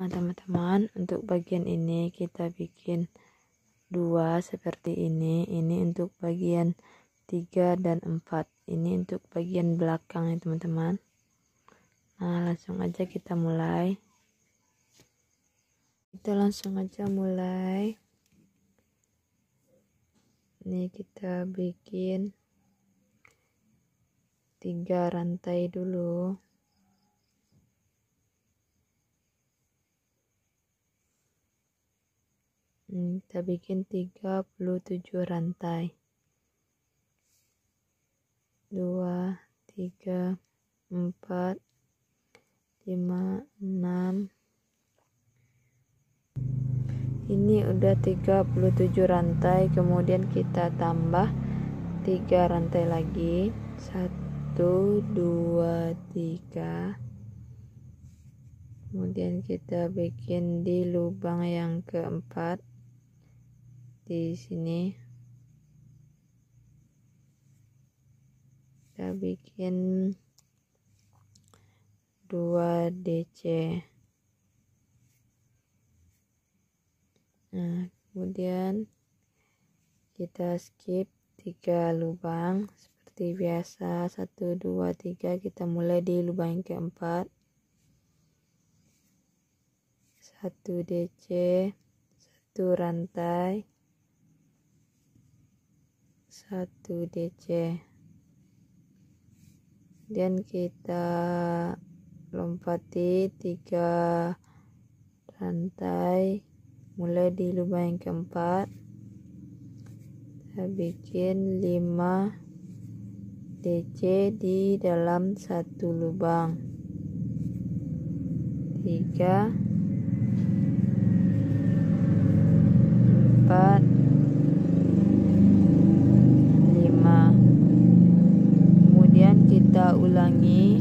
Nah teman-teman, untuk bagian ini kita bikin 2 seperti ini untuk bagian 3 dan 4, ini untuk bagian belakang ya teman-teman. Nah langsung aja kita mulai, ini kita bikin 3 rantai dulu. Kita bikin 37 rantai, 2 3 4 5 6, ini udah 37 rantai. Kemudian kita tambah 3 rantai lagi, 1 2 3. Kemudian kita bikin di lubang yang keempat di sini, kita bikin 2 DC. Nah kemudian kita skip 3 lubang seperti biasa, 1 2 3. Kita mulai di lubang yang keempat, 1 DC, 1 rantai, 1 DC. Dan kita lompati 3 rantai mulai di lubang yang keempat, kita bikin 5 DC di dalam 1 lubang, 3 4 5. Kemudian kita ulangi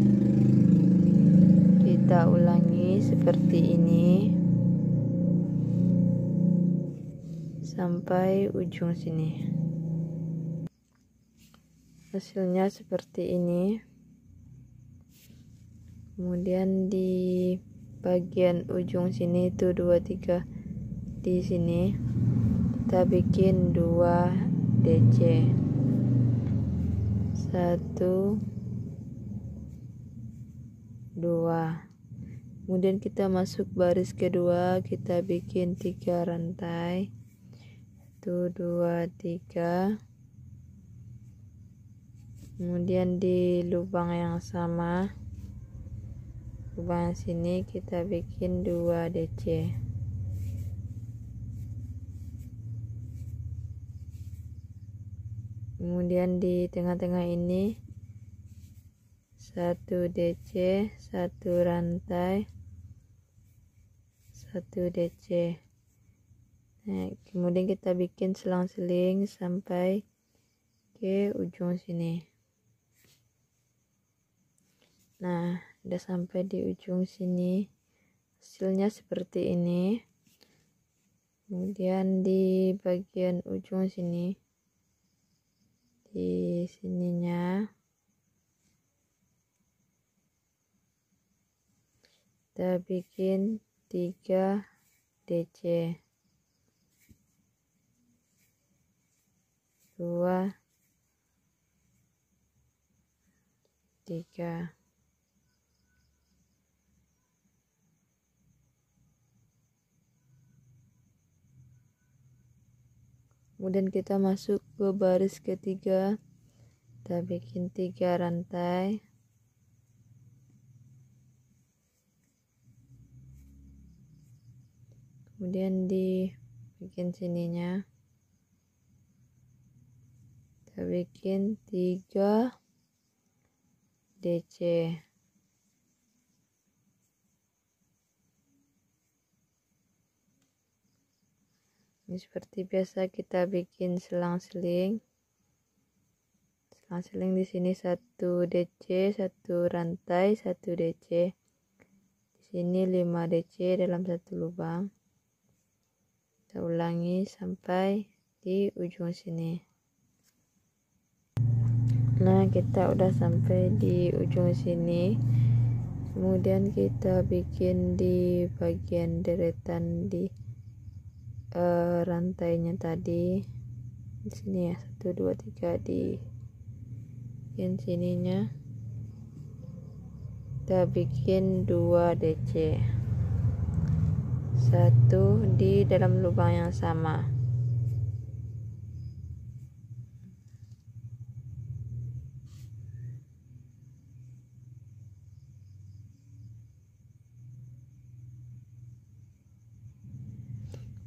seperti ini sampai ujung sini. Hasilnya seperti ini. Kemudian di bagian ujung sini itu 2 3 di sini kita bikin 2 DC, 1 2. Kemudian kita masuk baris kedua, kita bikin 3 rantai, 1 2 3. Kemudian di lubang yang sama, lubang sini kita bikin 2 DC. Kemudian di tengah-tengah ini 1 DC, 1 rantai, 1 DC. Nah, kemudian kita bikin selang-seling sampai ke ujung sini. Nah, udah sampai di ujung sini. Hasilnya seperti ini. Kemudian di bagian ujung sini, di sininya kita bikin 3 DC, 2 3. Kemudian kita masuk ke baris ketiga, kita bikin 3 rantai, kemudian di bagian sininya kita bikin 3 DC. Ini seperti biasa kita bikin selang-seling di sini 1 DC, 1 rantai, 1 DC. Di sini 5 DC dalam 1 lubang. Kita ulangi sampai di ujung sini. Nah, kita udah sampai di ujung sini. Kemudian kita bikin di bagian deretan di rantainya tadi di sini ya, 1 2 3 di bagian sininya kita bikin 2 DC, 1 di dalam lubang yang sama.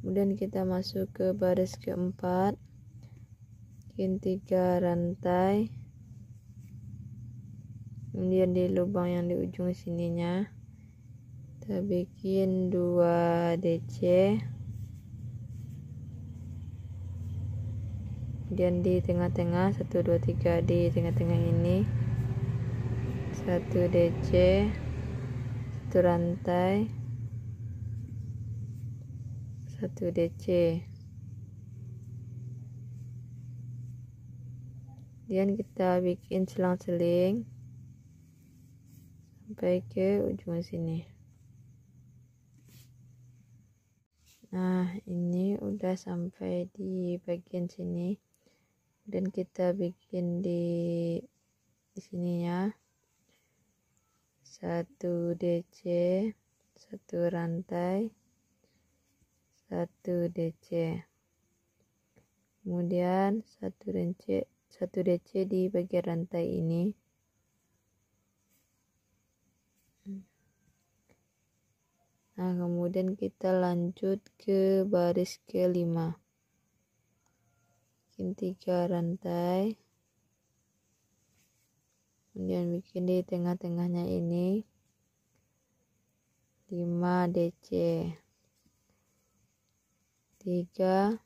Kemudian kita masuk ke baris keempat, bikin 3 rantai. Kemudian di lubang yang di ujung sininya kita bikin 2 DC. Kemudian di tengah-tengah 1 2 3 di tengah-tengah ini 1 DC, 1 rantai, 1 DC. Kemudian kita bikin selang-seling sampai ke ujung sini. Nah, ini udah sampai di bagian sini. Dan kita bikin di sininya 1 DC, 1 rantai, 1 DC. Kemudian 1 DC di bagian rantai ini. Nah, kemudian kita lanjut ke baris kelima, bikin 3 rantai, kemudian bikin di tengah-tengahnya ini 5 DC, 3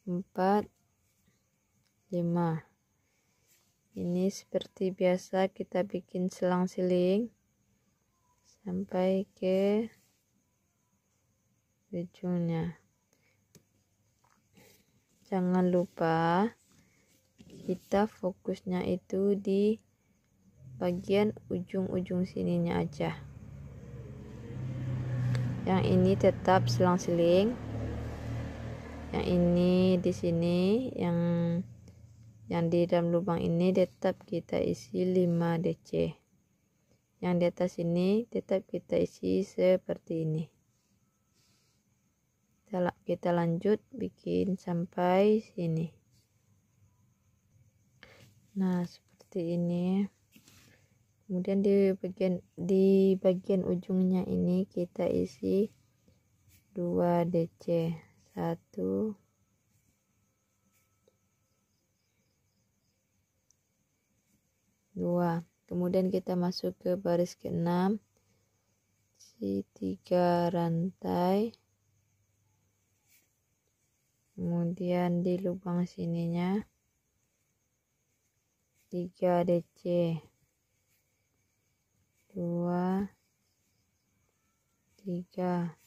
4 5. Ini seperti biasa kita bikin selang-seling sampai ke ujungnya. Jangan lupa kita fokusnya itu di bagian ujung-ujung sininya aja. Yang ini tetap selang-seling. Yang ini di sini, yang di dalam lubang ini tetap kita isi 5 DC. Yang di atas ini tetap kita isi seperti ini. Kita lanjut bikin sampai sini. Nah, seperti ini. Kemudian di bagian ujungnya ini kita isi 2 DC, 1 2. Kemudian kita masuk ke baris ke-6, isi 3 rantai. Kemudian di lubang sininya 3 DC, 2 3.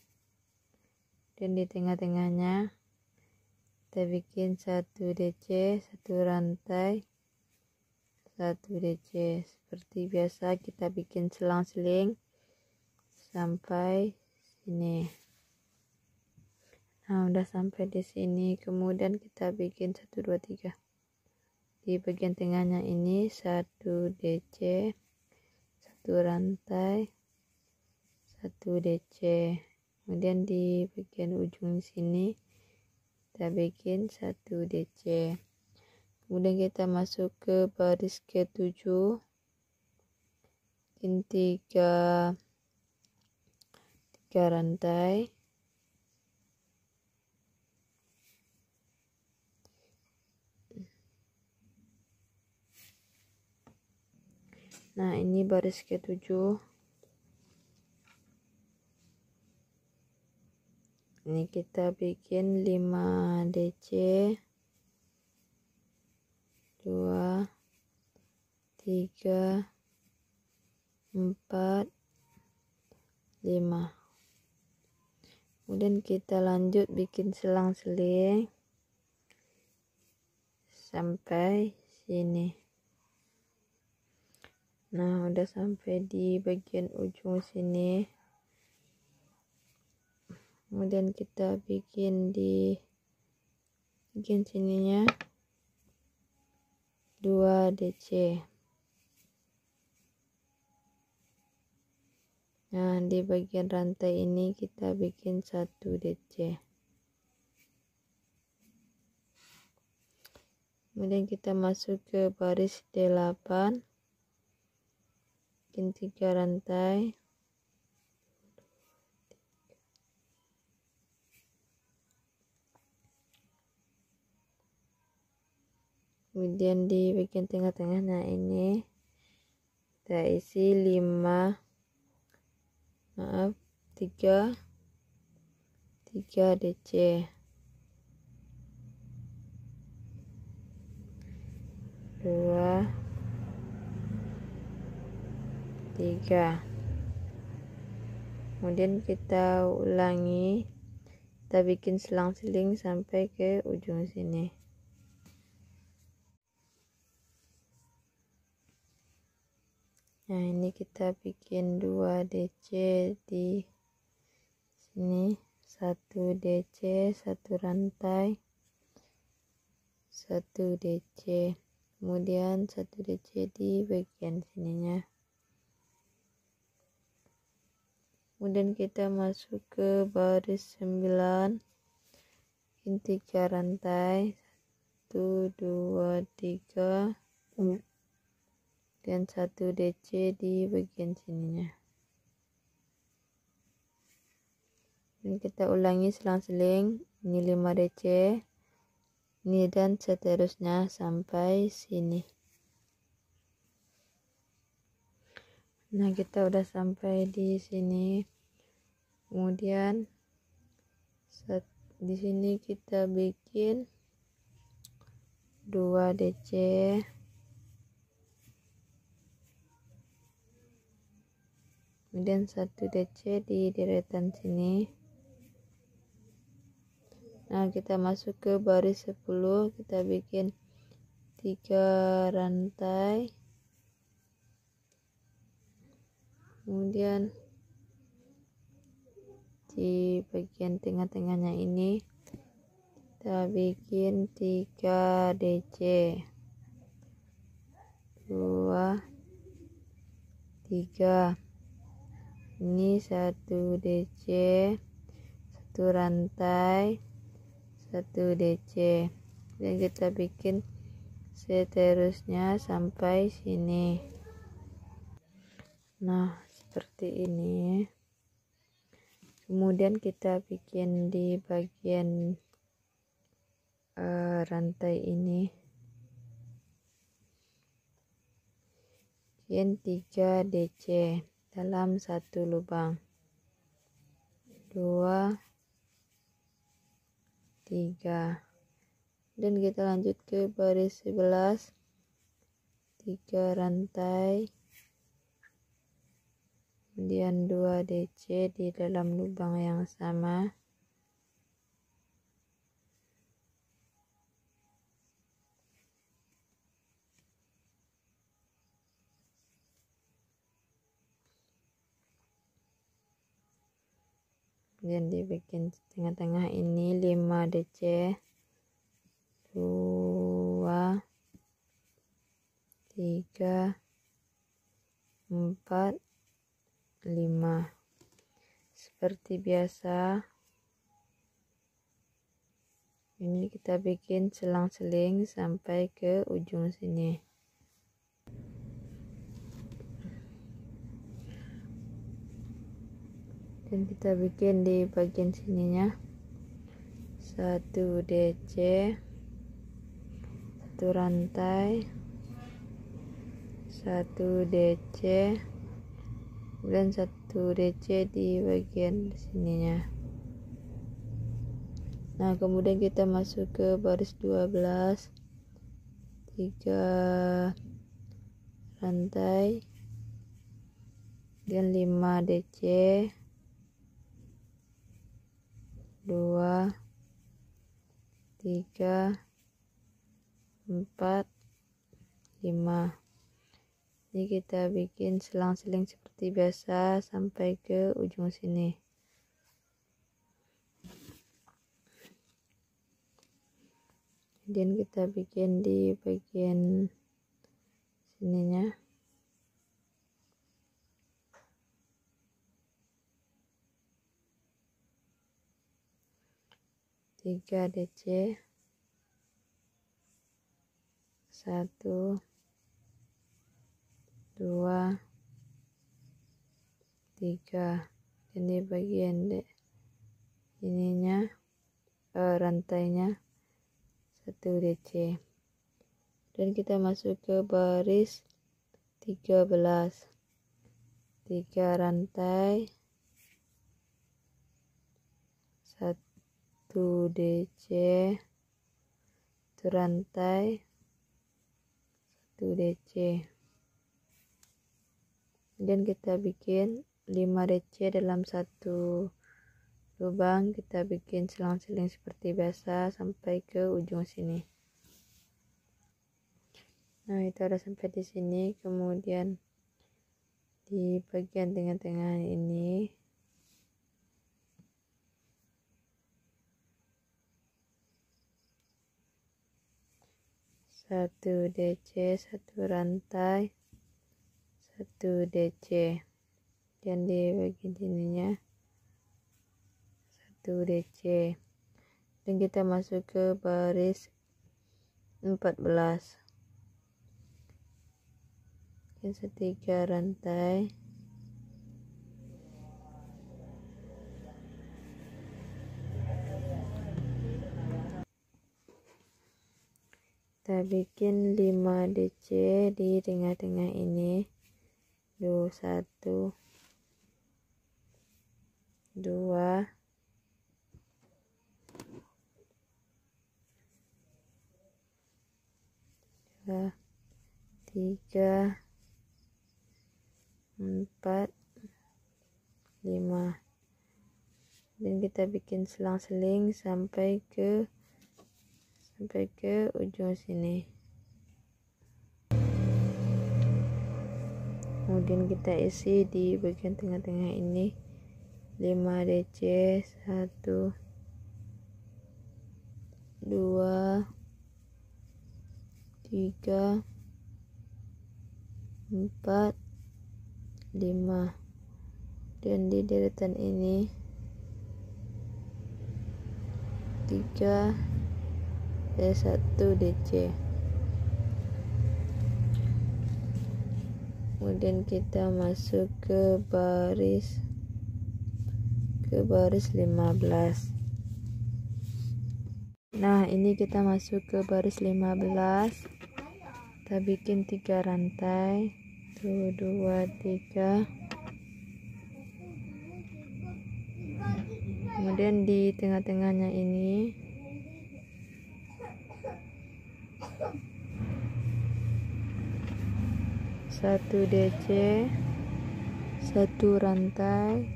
Dan di tengah-tengahnya kita bikin 1 DC, 1 rantai, 1 DC. Seperti biasa kita bikin selang-seling sampai sini. Nah, udah sampai di sini. Kemudian kita bikin 1 2 3. Di bagian tengahnya ini 1 DC, 1 rantai, 1 DC. Kemudian di bagian ujung sini kita bikin 1 DC. Kemudian kita masuk ke baris ke-7, bikin 3 rantai. Nah, ini baris ke-7. Ini kita bikin 5 DC, 2 3 4 5. Kemudian kita lanjut bikin selang-seling sampai sini. Nah, udah sampai di bagian ujung sini. Kemudian kita bikin di bagian sininya 2 DC. Nah, di bagian rantai ini kita bikin 1 DC. Kemudian kita masuk ke baris 8, bikin 3 rantai. Kemudian di bagian tengah-tengahnya ini kita isi 3 DC. 2 3. Kemudian kita ulangi, kita bikin selang-seling sampai ke ujung sini. Nah, ini kita bikin 2 DC di sini, 1 DC, 1 rantai, 1 DC. Kemudian 1 DC di bagian sininya. Kemudian kita masuk ke baris 9, bikin 3 rantai, 1 2 3, dan 1 DC di bagian sininya. Dan kita ulangi selang-seling, ini 5 DC, ini dan seterusnya sampai sini. Nah, kita udah sampai di sini. Kemudian di sini kita bikin 2 DC, kemudian 1 DC di deretan sini. Nah, kita masuk ke baris 10, kita bikin 3 rantai, kemudian di bagian tengah-tengahnya ini kita bikin 3 DC, 2 3, ini 1 DC, 1 rantai, 1 DC, dan kita bikin seterusnya sampai sini. Nah, seperti ini. Kemudian kita bikin di bagian rantai ini, bikin 3 DC dalam 1 lubang, 2 3, dan kita lanjut ke baris 11, 3 rantai, kemudian 2 DC di dalam lubang yang sama. Kemudian di bagian tengah-tengah ini 5 DC, 2 3 4 5. Seperti biasa, ini kita bikin selang-seling sampai ke ujung sini. Dan kita bikin di bagian sininya 1 DC, 1 rantai, 1 DC, dan 1 DC di bagian sininya. Nah, kemudian kita masuk ke baris 12, 3 rantai, dan 5 DC, 2 3 4 5. Ini kita bikin selang-seling seperti biasa sampai ke ujung sini. Kemudian kita bikin di bagian sininya. Tiga DC, 1, 2, 3. Ini bagian ininya, rantainya 1 DC, dan kita masuk ke baris 13, 3 rantai, 1 DC, 1 rantai, 1 DC. Kemudian kita bikin 5 DC dalam 1 lubang. Kita bikin selang-seling seperti biasa sampai ke ujung sini. Nah, itu udah sampai di sini. Kemudian di bagian tengah-tengah ini satu DC, 1 rantai, 1 DC, dan di bagian sininya 1 DC, dan kita masuk ke baris 14, 3 rantai, kita bikin 5 DC di tengah-tengah ini. 1, 2, 3, 4, 5, dan kita bikin selang-seling sampai ke ujung sini. Kemudian kita isi di bagian tengah-tengah ini 5 DC, 1, 2, 3, 4, 5, dan di deretan ini 3 dan 1 DC. Kemudian kita masuk ke baris 15. Nah, ini kita masuk ke baris 15. Kita bikin 3 rantai, 1, 2, 3. Kemudian di tengah-tengahnya ini satu DC, 1 rantai,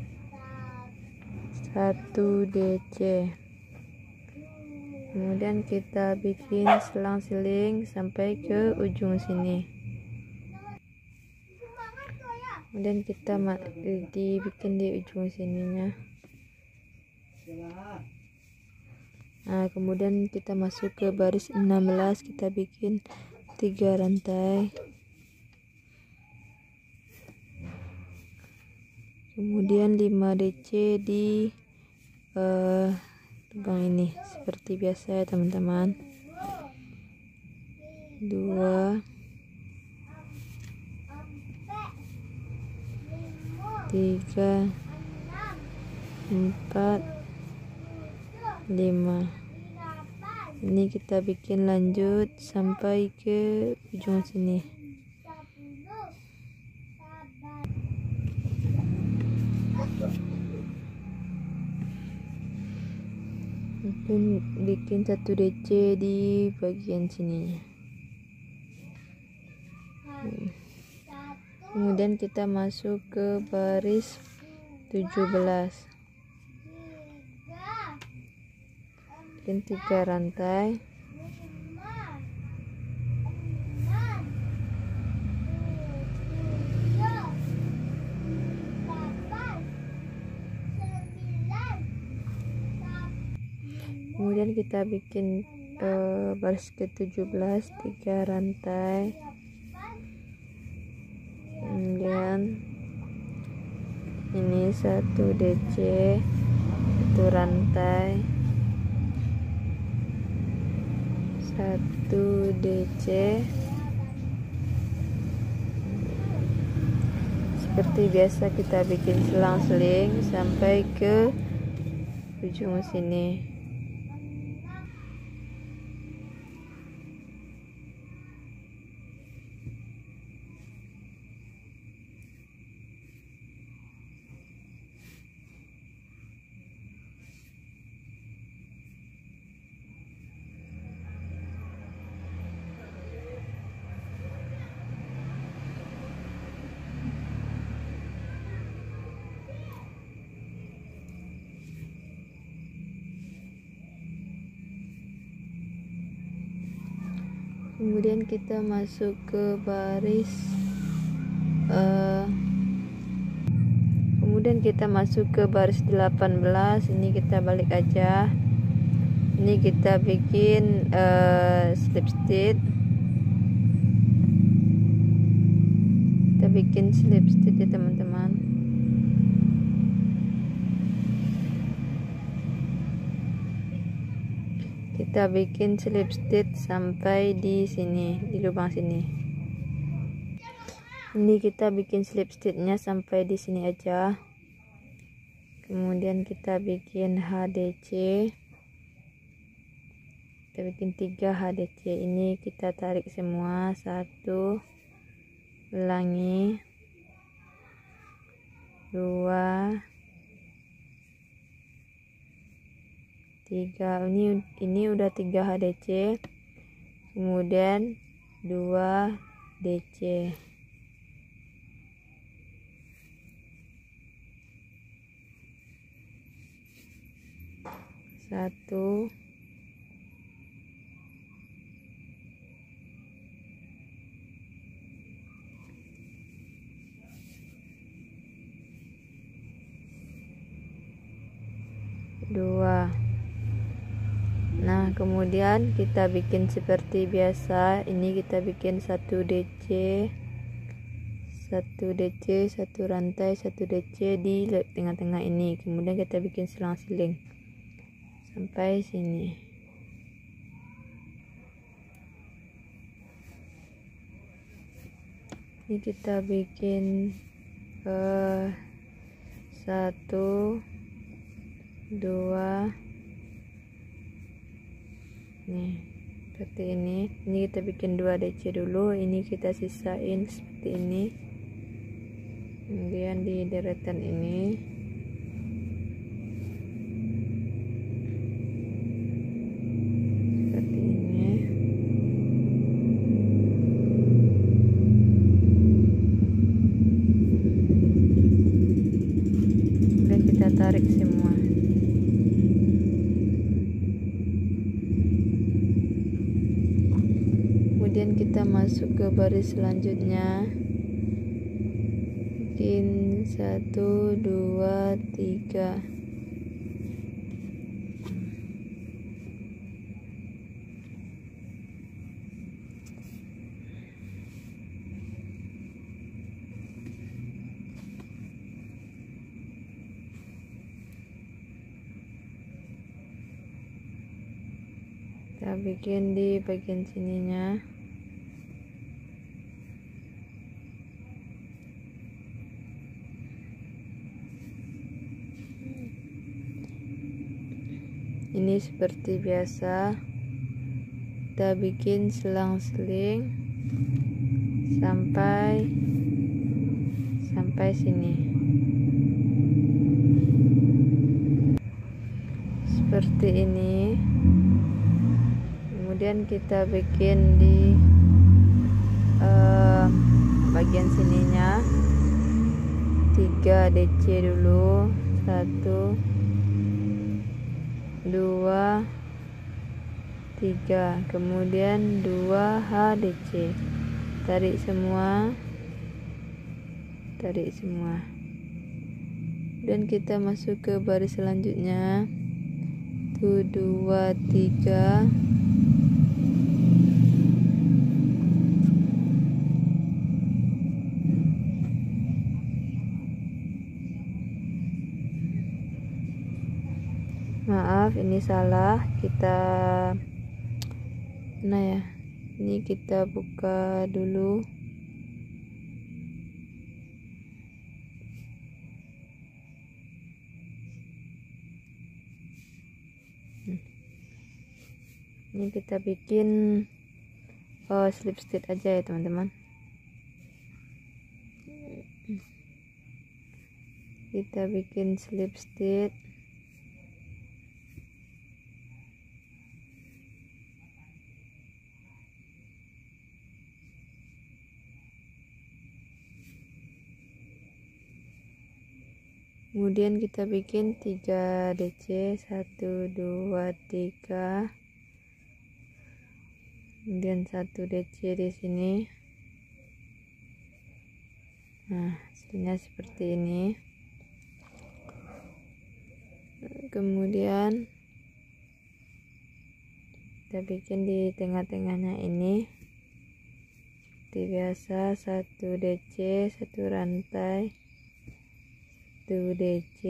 1 DC. Kemudian kita bikin selang-seling sampai ke ujung sini. Kemudian kita dibikin di ujung sininya. Nah, kemudian kita masuk ke baris 16. Kita bikin 3 rantai, kemudian 5 DC di lubang ini seperti biasa ya teman-teman. 2, 3, 4, 5. Ini kita bikin lanjut sampai ke ujung sini. Bikin 1 DC di bagian sini. Kemudian kita masuk ke baris 17. Bikin 3 rantai, Kemudian kita bikin baris ke-17 3 rantai, kemudian ini 1 DC 1 rantai, 1 DC. Seperti biasa kita bikin selang-seling sampai ke ujung sini. Kemudian kita masuk ke baris kemudian kita masuk ke baris 18. Ini kita balik aja, ini kita bikin slip stitch, kita bikin slip stitch ya teman-teman. Kita bikin slip stitch sampai di sini, di lubang sini. Ini kita bikin slip stitchnya sampai di sini aja. Kemudian kita bikin HDC, kita bikin 3 HDC. Ini kita tarik semua, 1, ulangi, 2, 3. Ini udah 3 HDC, kemudian 2 DC. Satu, dua. Nah, kemudian kita bikin seperti biasa. Ini kita bikin 1 DC, 1 DC, 1 rantai, 1 DC di tengah-tengah ini. Kemudian kita bikin selang-seling sampai sini. Ini kita bikin 1, 2. Nih seperti ini. Ini kita bikin 2 DC dulu, ini kita sisain seperti ini. Kemudian di deretan ini seperti ini. Kemudian kita tarik semua. Kemudian kita masuk ke baris selanjutnya, bikin 1, 2, 3. Kita bikin di bagian sininya. Ini seperti biasa kita bikin selang-seling sampai sini. Seperti ini. Kemudian kita bikin di bagian sininya 3 DC dulu, 1, 2, 3, kemudian 2 HDC, tarik semua, dan kita masuk ke baris selanjutnya, 2 3. Maaf, ini salah. Kita ini kita buka dulu. Ini kita bikin slip stitch aja ya teman-teman. Kita bikin slip stitch. Kemudian kita bikin 3 DC, 1 2 3. Kemudian 1 DC di sini. Nah, hasilnya seperti ini. Kemudian kita bikin di tengah-tengahnya ini seperti biasa, 1 DC, 1 rantai, 1 DC.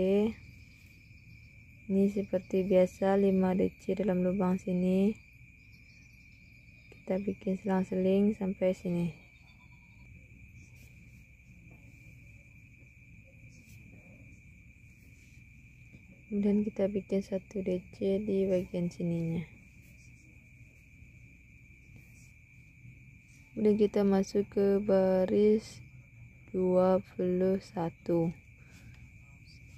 Ini seperti biasa 5 DC dalam lubang sini. Kita bikin selang-seling sampai sini. Kemudian kita bikin 1 DC di bagian sininya. Kemudian kita masuk ke baris 21.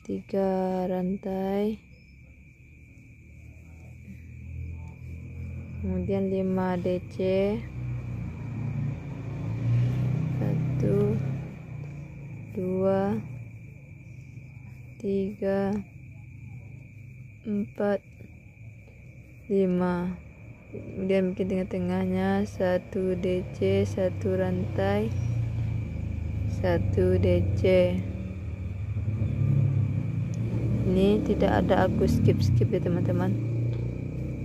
3 rantai. Kemudian 5 DC. 1 2 3 4 5. Kemudian bikin tengah-tengahnya 1 DC, 1 rantai, 1 DC. Ini tidak ada aku skip ya teman-teman.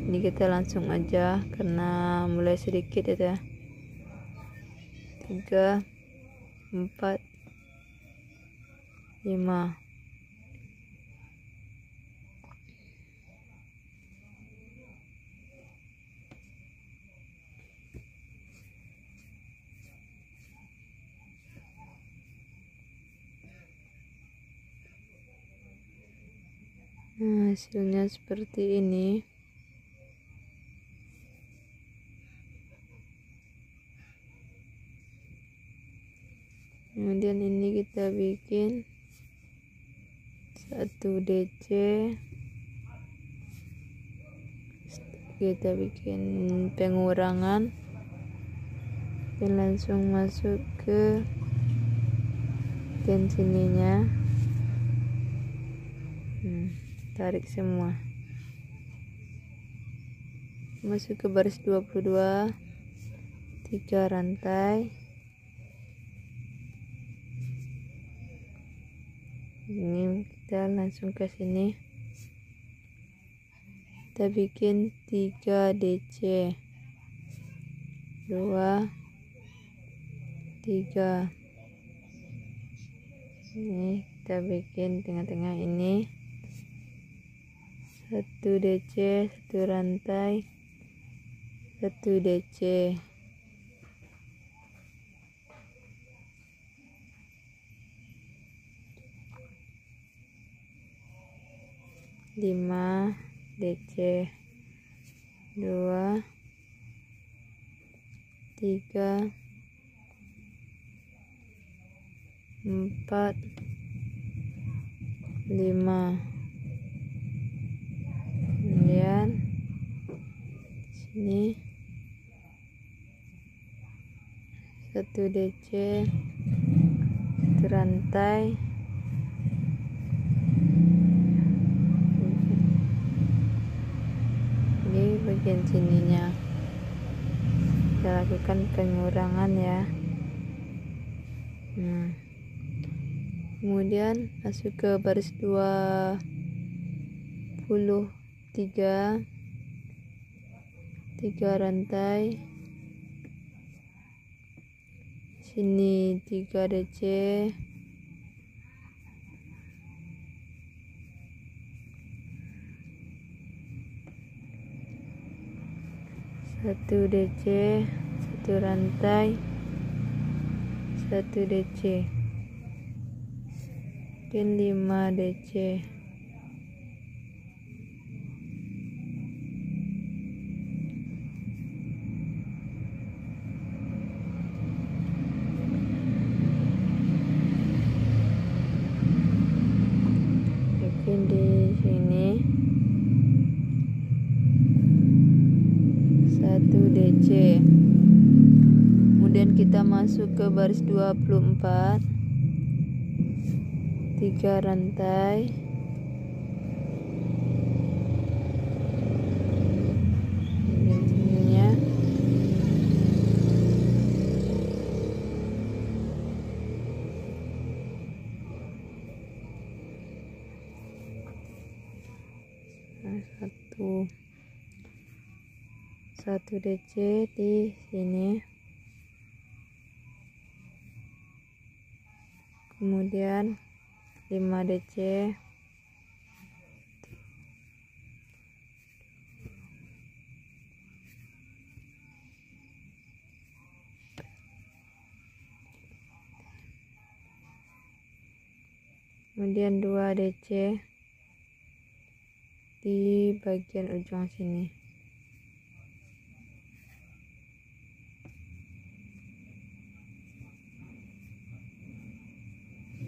Ini kita langsung aja karena mulai sedikit ya. 3 4 5. Nah, hasilnya seperti ini. Kemudian ini kita bikin 1 DC. Kita bikin pengurangan dan langsung masuk ke bagian sininya. Tarik semua, masuk ke baris 22, 3 rantai. Ini kita langsung ke sini. Kita bikin 3 DC, 2 3. Ini kita bikin tengah-tengah ini 1 DC, 1 rantai, 1 DC. 5 DC, 2 3 4 5. Kemudian sini 1 DC, 1 rantai, di bagian sininya kita lakukan pengurangan ya. Kemudian masuk ke baris 23, 3 rantai, sini 3 DC, satu DC, satu rantai, 1 DC, mungkin 5 DC, mungkin di sini 1 DC. Kemudian kita masuk ke baris 24, 3 rantai, dan sininya satu DC di sini, kemudian 5 DC, kemudian 2 DC di bagian ujung sini.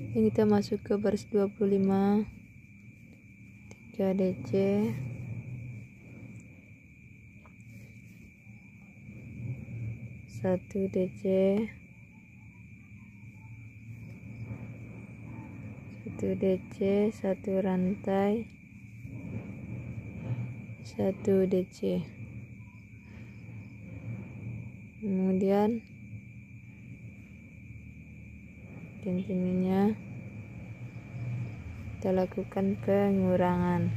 Ini kita masuk ke baris 25, 3 DC, satu DC, 1 DC, 1 rantai, 1 DC. Kemudian sininya kita lakukan pengurangan.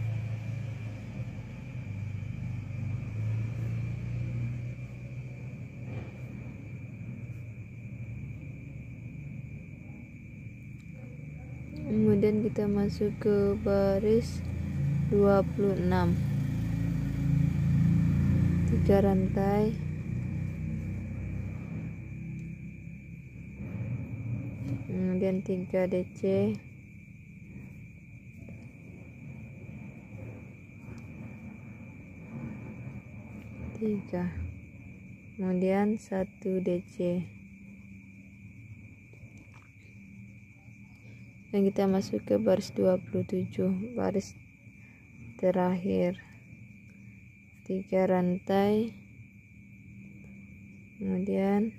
Kemudian kita masuk ke baris 26, 3 rantai, kemudian 3 DC, 3, kemudian 1 DC. Dan kita masuk ke baris 27, baris terakhir, 3 rantai, kemudian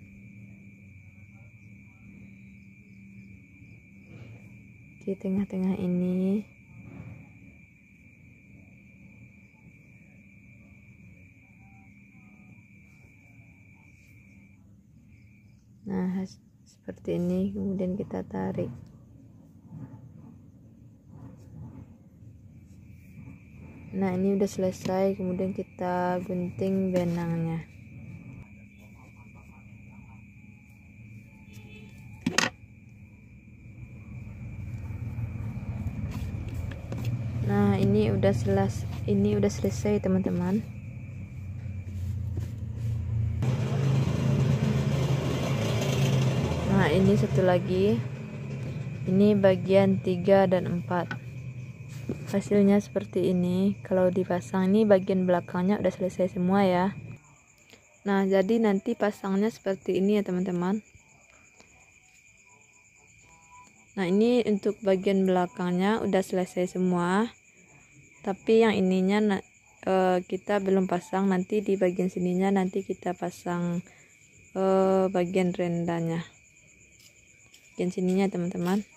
di tengah-tengah ini nah seperti ini, kemudian kita tarik. Nah ini udah selesai, kemudian kita gunting benangnya. Nah ini udah selesai teman-teman. Nah ini satu lagi, ini bagian 3 dan 4, hasilnya seperti ini. Kalau dipasang ini bagian belakangnya udah selesai semua ya. Nah jadi nanti pasangnya seperti ini ya teman-teman. Nah ini untuk bagian belakangnya udah selesai semua, tapi yang ininya kita belum pasang. Nanti di bagian sininya nanti kita pasang bagian rendahnya, bagian sininya teman-teman.